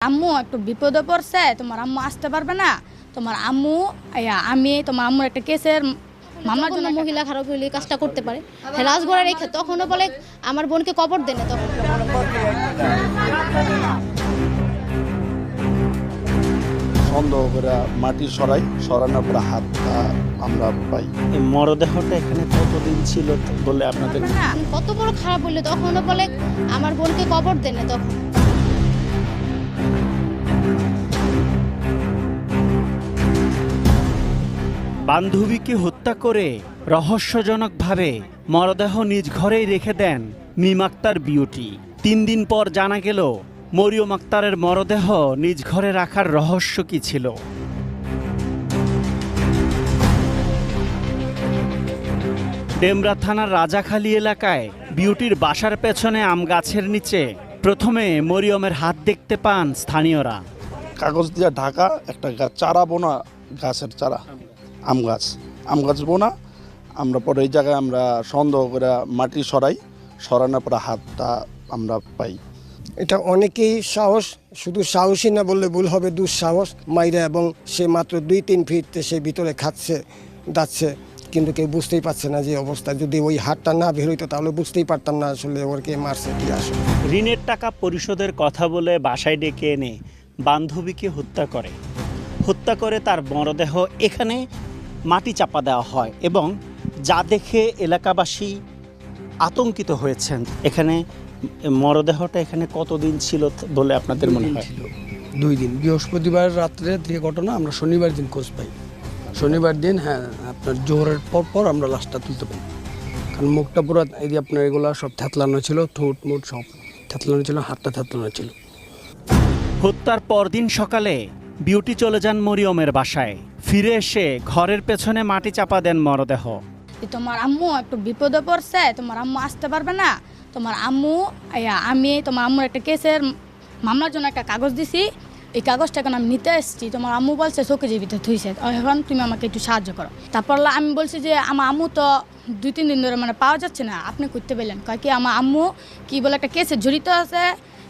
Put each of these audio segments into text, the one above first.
আম্মু একটু বিপদে পড়ছে, তোমার আম্মু আসতে পারবে না। তোমার আম্মু আমি তোমার আম্মুর একটা কেসের মামলার জন্য মহিলা খারাপ হইলে কাজটা করতে পারে। রাজগড়া রেখে তখনও বলে আমার বোনকে কবর দেন। তখন সন্দেহ করে মাটি সরানোর পরে হাত আমরা পাই। মরদেহটা এখানে কতদিন ছিল বলে আপনাদের কত বড় খারাপ হইলে তখনও বলে আমার বোনকে কবর দেন। তখন বান্ধবীকে হত্যা করে রহস্যজনকভাবে মরদেহ নিজ ঘরেই রেখে দেন মিম আক্তার বিউটি। 3 দিন পর জানা গেল মরিয়ম আক্তারের মরদেহ নিজ ঘরে রাখার রহস্য কি ছিল। ডেমরা থানার রাজাখালী এলাকায় বিউটির বাসার পেছনে আম গাছের নিচে প্রথমে মরিয়মের হাত দেখতে পান স্থানীয়রা। কাগজ দিয়ে ঢাকা একটা চারা বোনা, গাছের চারা, আম গাছ বোনা। আমরা পরে এই জায়গায় আমরা সন্দেহ করে মাটি সরানোর পরে হাতটা আমরা পাই। এটা অনেকেই সাহস, শুধু সাহসী না বললে ভুল হবে, দুঃসাহস মাইরা, এবং সে মাত্র 2-3 ফিট সে ভিতরে খাচ্ছে যাচ্ছে, কিন্তু কেউ বুঝতেই পারছে না যে অবস্থা। যদি ওই হাতটা না বের হইতো তাহলে বুঝতেই পারতাম না আসলে ওরকে মারছে কি আসলে। ঋণের টাকা পরিশোধের কথা বলে বাসায় ডেকে এনে বান্ধবীকে হত্যা করে তার মরদেহ এখানে মাটি চাপা দেওয়া হয় এবং যা দেখে এলাকাবাসী আতঙ্কিত হয়েছেন। এখানে মরদেহটা এখানে কতদিন ছিল বলে আপনাদের মনে হয়? 2 দিন। বৃহস্পতিবার রাত্রে থেকে ঘটনা, আমরা শনিবার দিন খোঁজ পাই। শনিবার দিন আপনার জোহরের পর আমরা লাশটা তুলতে পারি। কারণ মুখটা পুরো এই যে আপনার এগুলো সব থ্যাতলানো ছিল, ঠোঁট মুট সব থ্যাতলানো ছিল, হাতটা থ্যাতলানো ছিল। হত্যার পরদিন সকালে বিউটি চলে যান মরিয়মের বাসায়। ফিরে এসে ঘরের পেছনে মাটি চাপা দেন মরদেহ। তোমার আম্মু একটু বিপদে পড়ছে, তোমার আম্মু আসতে পারবে না। তোমার আম্মু আমি তোমার আম্মুর একটা কেসের মামলার জন্য একটা কাগজ দিছি, এই কাগজটা এখন আমি নিতে এসেছি। তোমার আম্মু বলছে চোখে জীবিত থুইছে, এখন তুমি আমাকে একটু সাহায্য করো। তারপর আমি বলছি যে আমার আম্মু তো 2-3 দিন ধরে পাওয়া যাচ্ছে না, আপনি করতে পেলেন কয় কি আমার আম্মু কি বলে একটা কেসে জড়িত আছে।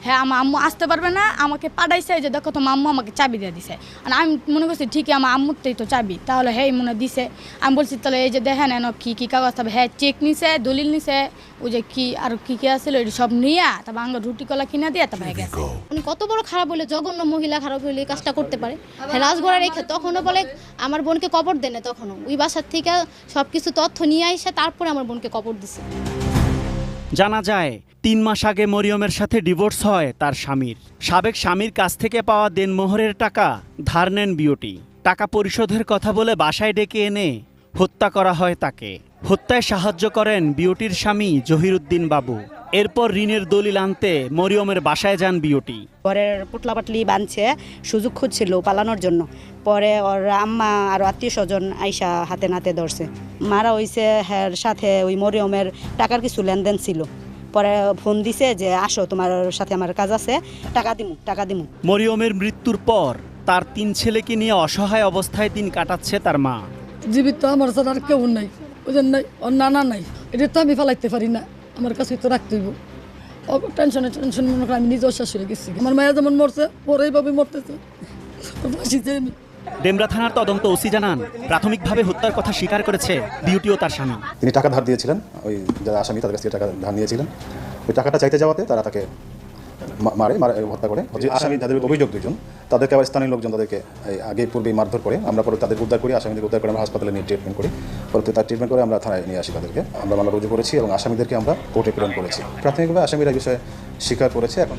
হ্যাঁ, আমার আম্মু আসতে পারবে না, আমাকে পাঠাইছে যে দেখো তোমার আম্মু আমাকে চাবি দিয়ে দিছে। আর আমি মনে করছি ঠিকই আমার আম্মুরটাই তো চাবি, তাহলে হ্যাঁ মনে দিছে। আমি বলছি তাহলে এই যে দেখেন এন কী কাগজ, তবে হ্যাঁ চেক নিছে, দলিল নিছে, ওই যে কি আর কি আসছিল ওই সব নিয়ে তারপর আমরা রুটি কলা কিনা দিয়ে তারপর গেছে। কত বড় খারাপ হইলে, জঘন্য মহিলা খারাপ হইলে কাজটা করতে পারে। রাজগড়া রেখে তখনও বলে আমার বোনকে কবর দেন। তখনও ওই বাসার থেকে সব কিছু তথ্য নিয়ে আইসে তারপরে আমার বোনকে কবর দিছে। জানা যায় 3 মাস আগে মরিয়মের সাথে ডিভোর্স হয় তার স্বামীর। সাবেক স্বামীর কাছ থেকে পাওয়া দেনমোহরের টাকা ধার নেন বিউটি। টাকা পরিশোধের কথা বলে বাসায় ডেকে এনে হত্যা করা হয় তাকে। হত্যায় সাহায্য করেন বিউটির স্বামী জহিরুদ্দিন বাবু। এরপর ঋণের দলিল আনতে মরিয়মের বাসায় যান বিউটি। ঘরের পুটলাপাটলি বাঁধছে, সুযোগ খুঁজছিল পালানোর জন্য। পরে ওর আম্মা আর আত্মীয় স্বজন আইসা হাতে নাতে ধরছে। মারা হইছে, হ্যার সাথে ওই মরিয়মের টাকার কিছু লেনদেন ছিল। পরে ফোন দিছে যে আসো তোমার সাথে আমার কাজ আছে, টাকা দিমু। মরিয়মের মৃত্যুর পর তার 3 ছেলেকে নিয়ে অসহায় অবস্থায় দিন কাটাচ্ছে তার মা। জীবিত আমার সাথে আর কেউ নাই, ওদের নাই, ওর নানা নাই, এটা তো আমি ফেলাইতে পারি না, আমার কাছে তো রাখতে হইব। টেনশন মনে করে আমি নিজেও শেষ হয়ে গেছি। আমার মায়া যেমন মরছে পরে এইভাবে মরতেছে। ডেমরা থানার তদন্ত ওসি জানান, প্রাথমিকভাবে হত্যার কথা স্বীকার করেছে বিউটি ও তার স্বামী। তিনি টাকা ধার দিয়েছিলেন, ওই যারা আসামি তাদের কাছ থেকে টাকা ধার নিয়েছিলেন। ওই টাকাটা চাইতে যাওয়াতে তারা তাকে মারে হত্যা করে। যে আসামি যাদের অভিযোগ 2 জন, তাদেরকে আবার স্থানীয় লোকজন তাদেরকে আগে পূর্বেই মারধর করে। আমরা পরে তাদের উদ্ধার করি, আসামিদের উদ্ধার করে আমরা হাসপাতালে নিয়ে ট্রিটমেন্ট করি। পরে তার ট্রিটমেন্ট করে আমরা থানায় নিয়ে আসি তাদেরকে। আমরা মামলা রুজু করেছি এবং আসামিদেরকে আমরা কোর্টে প্রেরণ করেছি। প্রাথমিকভাবে আসামিরা বিষয়ে স্বীকার করেছে। এখন